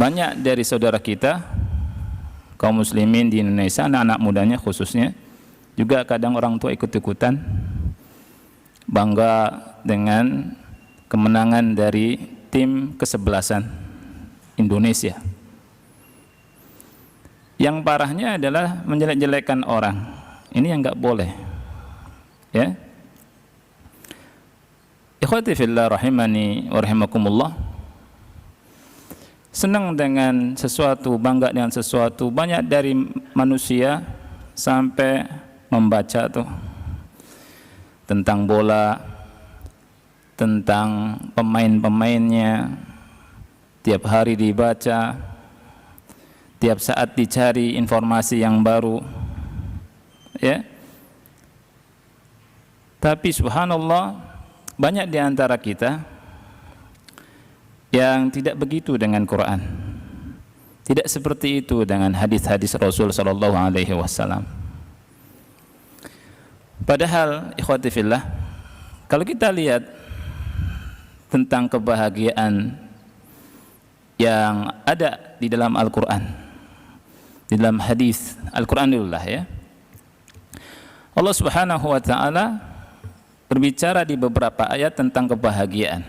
banyak dari saudara kita kaum muslimin di Indonesia, anak-anak mudanya khususnya, juga kadang orang tua ikut-ikutan bangga dengan kemenangan dari tim kesebelasan Indonesia. Yang parahnya adalah menjelek-jelekan orang. Ini yang nggak boleh, ya. Ikhwati fillah rahimani wa rahimakumullah. Senang dengan sesuatu, bangga dengan sesuatu. Banyak dari manusia sampai membaca tuh tentang bola, tentang pemain-pemainnya, tiap hari dibaca, tiap saat dicari informasi yang baru, ya. Tapi subhanallah, banyak di antara kita yang tidak begitu dengan Quran, tidak seperti itu dengan hadis-hadis Rasul sallallahu alaihi wasallam. Padahal ikhwati fillah, kalau kita lihat tentang kebahagiaan yang ada di dalam Al-Quran, di dalam hadis Al-Quranullah, ya, Allah subhanahu wa ta'ala berbicara di beberapa ayat tentang kebahagiaan,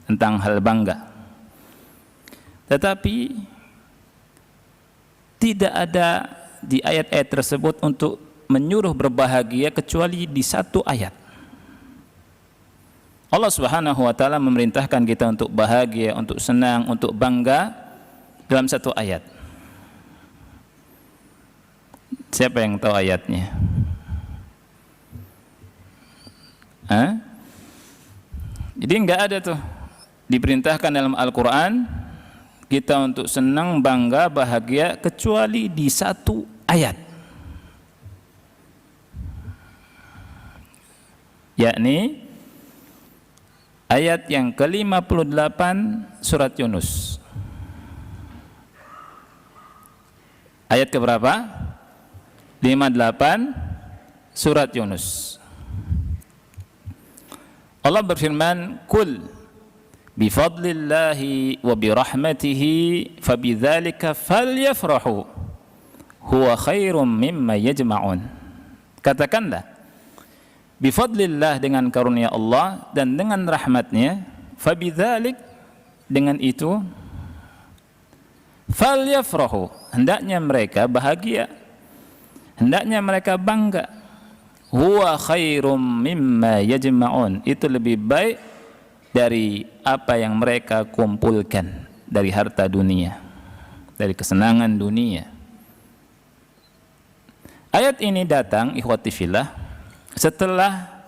tentang hal bangga. Tetapi tidak ada di ayat-ayat tersebut untuk menyuruh berbahagia kecuali di satu ayat. Allah subhanahu wa ta'ala memerintahkan kita untuk bahagia, untuk senang, untuk bangga dalam satu ayat. Siapa yang tahu ayatnya? Jadi enggak ada tuh diperintahkan dalam Al-Quran kita untuk senang, bangga, bahagia kecuali di satu ayat, yakni ayat yang ke-58 surat Yunus. Ayat keberapa? 58 surat Yunus. Allah berfirman, "Qul bifadlillahi wa birahmatihi fabidzalika falyafrahu huwa khairum mimma yajma'un." Katakanlah, bifadlillah, dengan karunia Allah dan dengan rahmatnya, fabidzalik, dengan itu, falyafrahu, hendaknya mereka bahagia, hendaknya mereka bangga. Huwa khairum mimma yajma'un, itu lebih baik dari apa yang mereka kumpulkan dari harta dunia, dari kesenangan dunia. Ayat ini datang ikhwati fillah setelah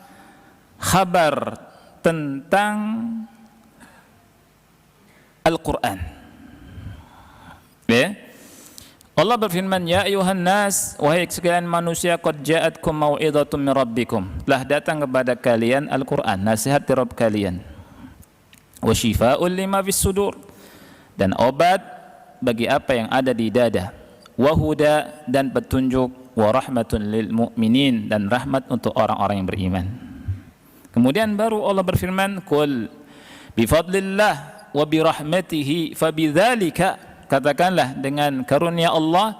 kabar tentang Al-Quran, ya. Allah berfirman, "Ya ayuhan nas, wahai sekalian manusia, qad ja'atkum mau'izatun min rabbikum." Telah datang kepada kalian Al-Quran, nasihat dari Rabb kalian. Wa shifaa'un lima fis sudur, dan obat bagi apa yang ada di dada. Wa huda, dan petunjuk. Wa rahmatun lil mu'minin, dan rahmat untuk orang-orang yang beriman. Kemudian baru Allah berfirman, "Qul bifadlillah wa birahmatihi fabidzalika," katakanlah dengan karunia Allah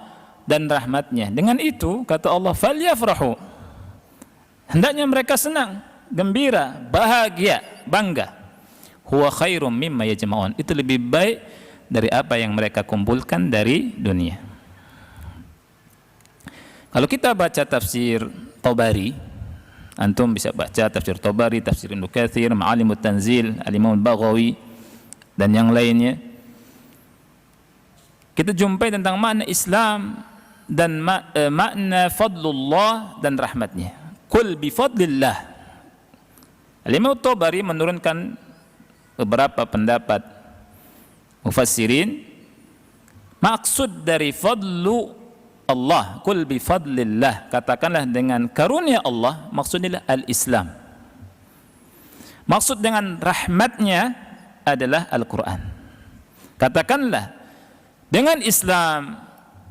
dan rahmatnya, dengan itu, kata Allah, falyafrahu, hendaknya mereka senang, gembira, bahagia, bangga. Huwa khairum mimma yajma'un, itu lebih baik dari apa yang mereka kumpulkan dari dunia. Kalau kita baca tafsir Tabari, antum bisa baca tafsir Tabari, tafsir Ibnu Katsir, Ma'alimut Tanzil, Al-Imam Al-Baghawi, dan yang lainnya, kita jumpai tentang makna Islam dan makna fadlullah dan rahmatnya. Qul bifadlillah. Al-Imam Tabari menurunkan beberapa pendapat mufassirin, maksud dari fadlu Allah, qul bifadlillah, katakanlah dengan karunia Allah, maksudnya al-Islam. Maksud dengan rahmatnya adalah Al-Quran. Katakanlah dengan Islam,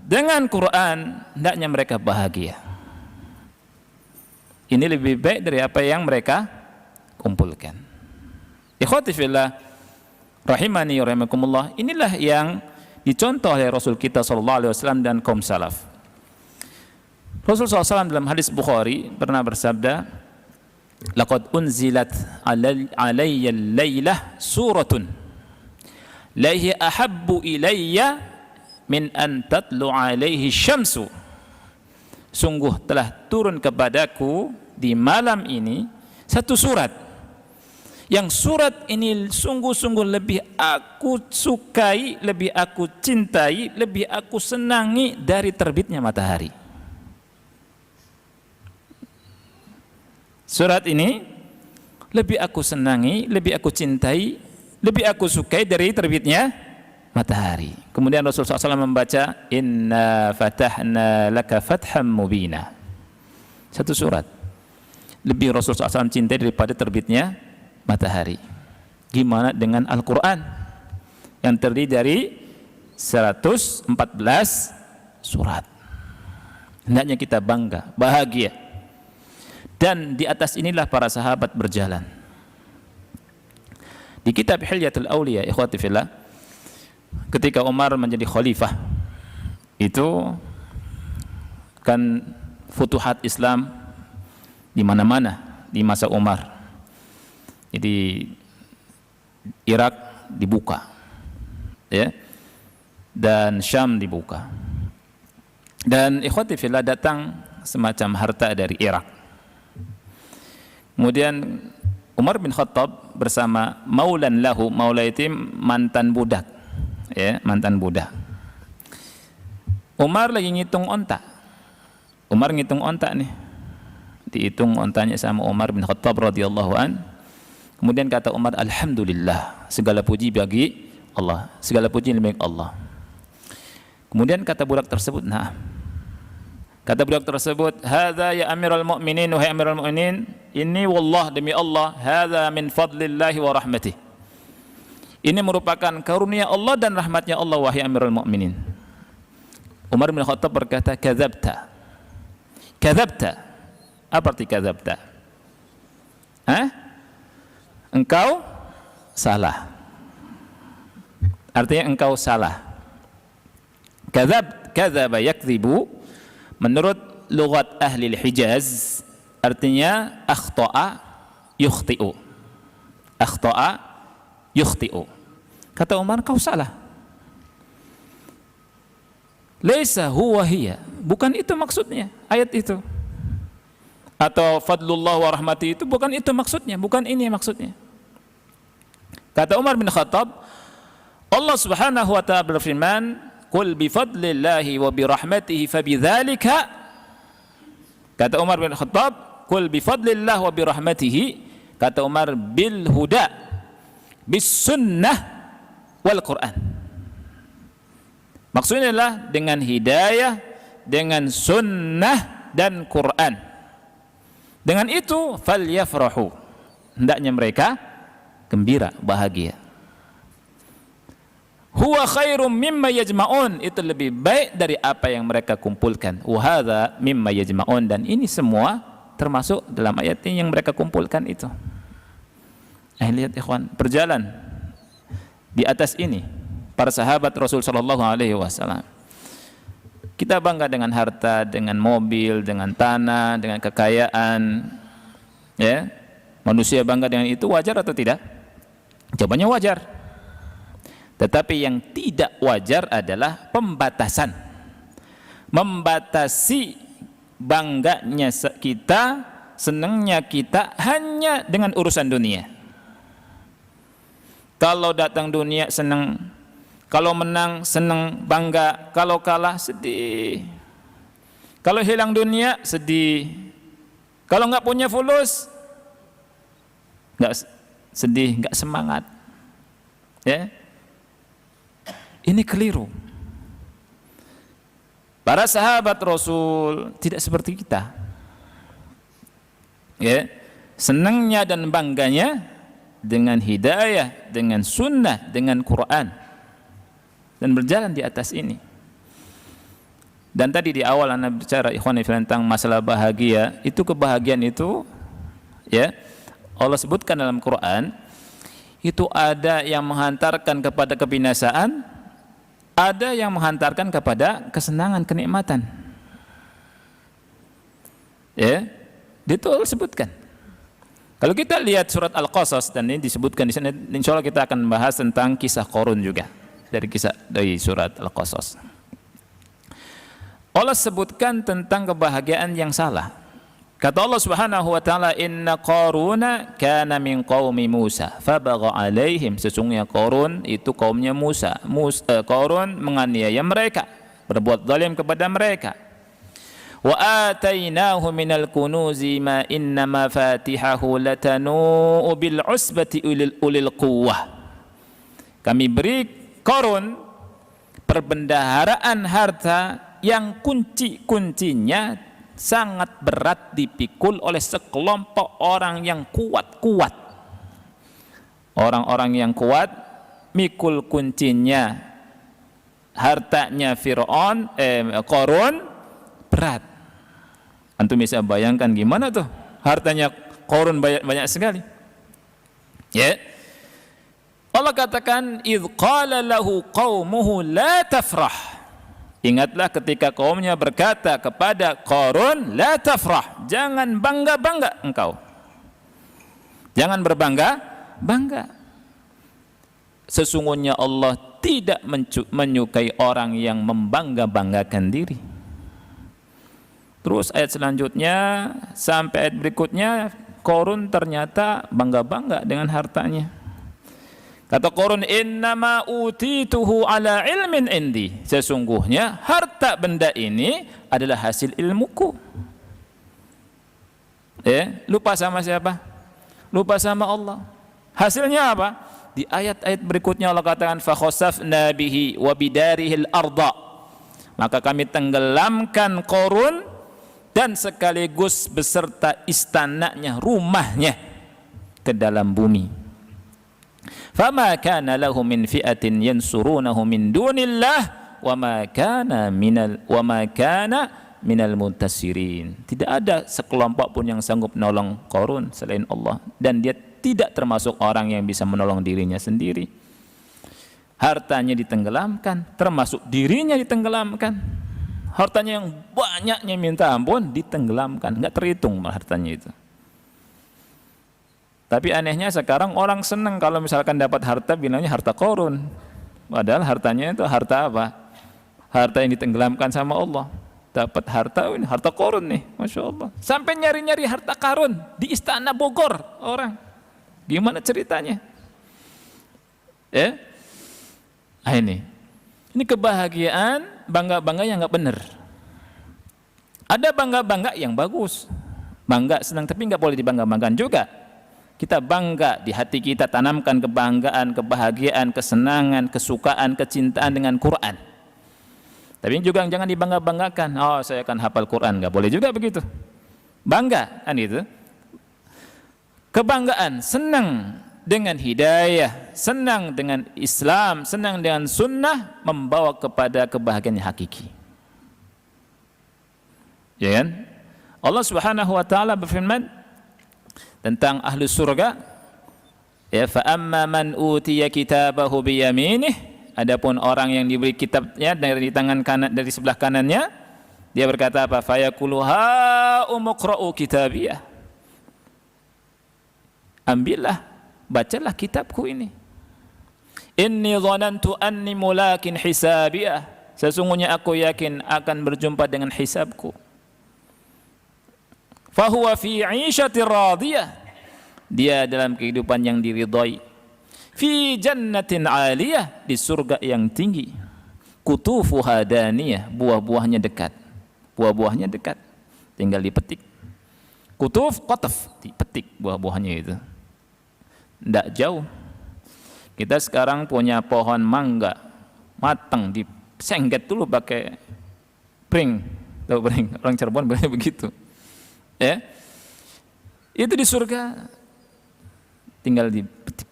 dengan Quran, hendaknya mereka bahagia. Ini lebih baik dari apa yang mereka kumpulkan. Ikhwati fillah rahimani wa rahimakumullah, inilah yang dicontoh oleh Rasul kita sallallahu alaihi wasallam dan kaum salaf. Rasul SAW dalam hadis Bukhari pernah bersabda, laqad unzilat alayya al-lailah suratun la hiya ahabbu ilayya min an tatlu alaihi syamsu. Sungguh telah turun kepadaku di malam ini satu surat, yang surat ini sungguh-sungguh lebih aku sukai, lebih aku cintai, lebih aku senangi dari terbitnya matahari. Surat ini lebih aku senangi, lebih aku cintai, lebih aku sukai dari terbitnya matahari. Kemudian Rasulullah SAW membaca, inna fatahna laka fatham mubina. Satu surat lebih Rasulullah SAW cintai daripada terbitnya matahari. Gimana dengan Al-Quran yang terdiri dari 114 surat? Hendaknya kita bangga, bahagia. Dan di atas inilah para sahabat berjalan. Di kitab Hilyatul Auliya, ikhwati fillah, ketika Umar menjadi khalifah, itu kan futuhat Islam di mana-mana di masa Umar. Jadi Irak dibuka, ya, dan Syam dibuka. Dan ikhwati fillah, datang semacam harta dari Irak. Kemudian Umar bin Khattab bersama maulan lahu, maula itu mantan budak, ya, mantan budak. Umar lagi ngitung onta. Umar ngitung onta nih, dihitung ontanya sama Umar bin Khattab radhiyallahu an. Kemudian kata Umar, alhamdulillah, segala puji bagi Allah, segala puji bagi Allah. Kemudian kata budak tersebut, nah, kata budak tersebut, hadza ya Amirul Mukminin, wahai Amirul Mukminin, ini wallah, demi Allah, hadza min fadlillahi wa rahmatih. Ini merupakan karunia Allah dan rahmatnya Allah, wahai Amirul Mukminin. Umar bin Khattab berkata, kadzabta. Kadzabta. Apa arti kadzabta? Engkau salah. Artinya engkau salah. Kadzaba yakdzibu, menurut lughat ahli Hijaz, artinya akhta'a yukhti'u. Akhta'a yukhti'u. Kata Umar, kau salah. Laisa huwa hiya, bukan itu maksudnya ayat itu. Atau fadlullah wa rahmati, itu bukan itu maksudnya, bukan ini maksudnya. Kata Umar bin Khattab, Allah Subhanahu wa ta'ala berfirman, qul bi fadlillahi wa bi rahmatihi fabidzalika. Kata Umar bin Khattab, qul bi fadlillah wa bi rahmatihi, kata Umar, bil huda bis sunnah wal Quran. Maksudnya adalah dengan hidayah, dengan sunnah dan Quran. Dengan itu falyafrahu, hendaknya mereka gembira, bahagia. Huwa khairum mimma yajma'un, itu lebih baik dari apa yang mereka kumpulkan. Wa hadza mimma yajma'un, dan ini semua termasuk dalam ayat ini yang mereka kumpulkan itu. Lihat ikhwan, berjalan di atas ini para sahabat Rasul sallallahu alaihi wasallam. Kita bangga dengan harta, dengan mobil, dengan tanah, dengan kekayaan, ya. Manusia bangga dengan itu, wajar atau tidak? Jawabannya wajar. Tetapi yang tidak wajar adalah pembatasan. Membatasi bangganya kita, senangnya kita hanya dengan urusan dunia. Kalau datang dunia senang, kalau menang senang, bangga, kalau kalah sedih. Kalau hilang dunia sedih. Kalau nggak punya fulus nggak sedih, nggak semangat. Ya, ini keliru. Para sahabat Rasul tidak seperti kita. Ya, senangnya dan bangganya dengan hidayah, dengan sunnah, dengan Quran, dan berjalan di atas ini. Dan tadi di awal Anda bicara ikhwan tentang masalah bahagia, itu kebahagiaan itu, ya, Allah sebutkan dalam Quran, itu ada yang menghantarkan kepada kebinasaan, ada yang menghantarkan kepada kesenangan, kenikmatan. Ya, itu Allah sebutkan. Kalau kita lihat surat Al-Qasas, dan ini disebutkan di sini, insya Allah kita akan bahas tentang kisah Qarun juga dari surat Al-Qasas. Allah sebutkan tentang kebahagiaan yang salah. Kata Allah Subhanahu wa taala, inna Qaruna kana min qaumi Musa fabagha alaihim. Sesungguhnya Qarun itu kaumnya Musa. Qarun menganiaya mereka, berbuat zalim kepada mereka. Wa atainahu minal kunuzi ma inna mafatihahu latanu bil usbati ulil quwwah. Kami beri Qarun perbendaharaan harta yang kunci-kuncinya sangat berat dipikul oleh sekelompok orang yang kuat-kuat. Orang-orang yang kuat mikul kuncinya hartanya Qarun berat. Antum bisa bayangkan gimana tuh hartanya Qarun banyak sekali. Ya. Allah katakan idz qala lahu qaumuhu la tafrah. Ingatlah ketika kaumnya berkata kepada Qarun, la tafrah, jangan bangga-bangga engkau. Jangan berbangga-bangga. Sesungguhnya Allah tidak menyukai orang yang membangga-banggakan diri. Terus ayat selanjutnya sampai ayat berikutnya, Qarun ternyata bangga-bangga dengan hartanya. Kata Qarun, innama utituhu ala ilmin indi. Sesungguhnya harta benda ini adalah hasil ilmuku. Lupa sama siapa? Lupa sama Allah. Hasilnya apa? Di ayat-ayat berikutnya Allah katakan fa khasafna bihi wa bidarihil arda. Maka kami tenggelamkan Qarun dan sekaligus beserta istananya, rumahnya ke dalam bumi. Fama kana lahu min fi'atin yansurunahu min dunillah wa ma kana minal muntasirin. Tidak ada sekelompok pun yang sanggup menolong Qarun selain Allah, dan dia tidak termasuk orang yang bisa menolong dirinya sendiri. Hartanya ditenggelamkan, termasuk dirinya ditenggelamkan. Hartanya yang banyaknya minta ampun ditenggelamkan, enggak terhitung hartanya itu. Tapi anehnya sekarang orang senang kalau misalkan dapat harta bilangnya harta Qarun. Padahal hartanya itu harta apa? Harta yang ditenggelamkan sama Allah. Dapat harta, ini harta Qarun nih, Masya Allah. Sampai nyari-nyari harta Qarun di istana Bogor orang. Gimana ceritanya? Ini kebahagiaan, bangga-bangga yang nggak benar. Ada bangga-bangga yang bagus. Bangga senang, tapi nggak boleh dibangga-banggakan juga. Kita bangga di hati kita, tanamkan kebanggaan, kebahagiaan, kesenangan, kesukaan, kecintaan dengan Quran. Tapi juga jangan dibangga-banggakan. Oh, saya akan hafal Quran, nggak boleh juga begitu. Bangga kan itu. Kebanggaan, senang dengan hidayah, senang dengan Islam, senang dengan sunnah, membawa kepada kebahagiaan yang hakiki. Ya kan? Allah Subhanahu wa taala berfirman tentang ahli surga, ya, fa amma man utiya kitabahu bi yaminih. Adapun orang yang diberi kitabnya dari tangan kanan, dari sebelah kanannya, dia berkata apa? Fa yaqulu ha umqra'u kitabiyah. Ambillah, bacalah kitabku ini. Inni dhanantu anni mulakin hisabiyah. Sesungguhnya aku yakin akan berjumpa dengan hisabku. Fahuwa fi 'ishatir radiyah. Dia dalam kehidupan yang diridhai. Fi jannatin 'aliyah, di surga yang tinggi. Kutufuha daniyah, buah-buahnya dekat. Buah-buahnya dekat. Tinggal dipetik. Kutuf, qataf, dipetik buah-buahnya itu. Tidak jauh. Kita sekarang punya pohon mangga matang, disengget dulu pakai pring. Tahu pring? Orang Cirebon bilangnya begitu. Ya, itu di surga tinggal dipetik.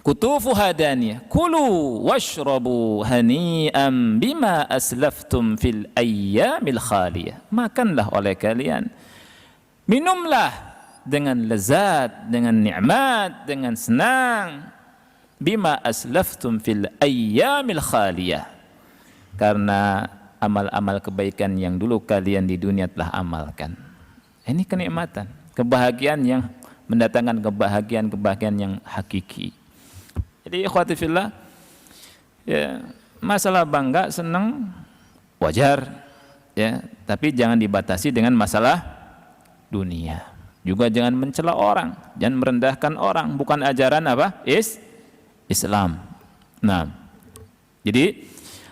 Kutufu hadaniyah, kulu washrabu hani'an bima aslaftum fil ayyamil khaliyah. Makanlah oleh kalian, minumlah dengan lezat, dengan nikmat, dengan senang, bima aslaftum fil ayyamil khaliyah, karena amal-amal kebaikan yang dulu kalian di dunia telah amalkan. Ini kenikmatan, kebahagiaan yang mendatangkan kebahagiaan yang hakiki. Jadi ikhwati fillah, ya, masalah bangga, senang, wajar, ya, tapi jangan dibatasi dengan masalah dunia. Juga jangan mencela orang, jangan merendahkan orang, bukan ajaran apa? Islam. Nah, jadi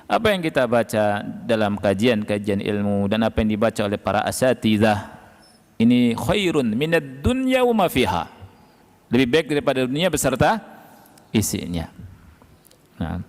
apa yang kita baca dalam kajian-kajian ilmu dan apa yang dibaca oleh para asatidzah ini khairun minad dunya wa ma fiha. Lebih baik daripada dunia beserta isinya. Nah,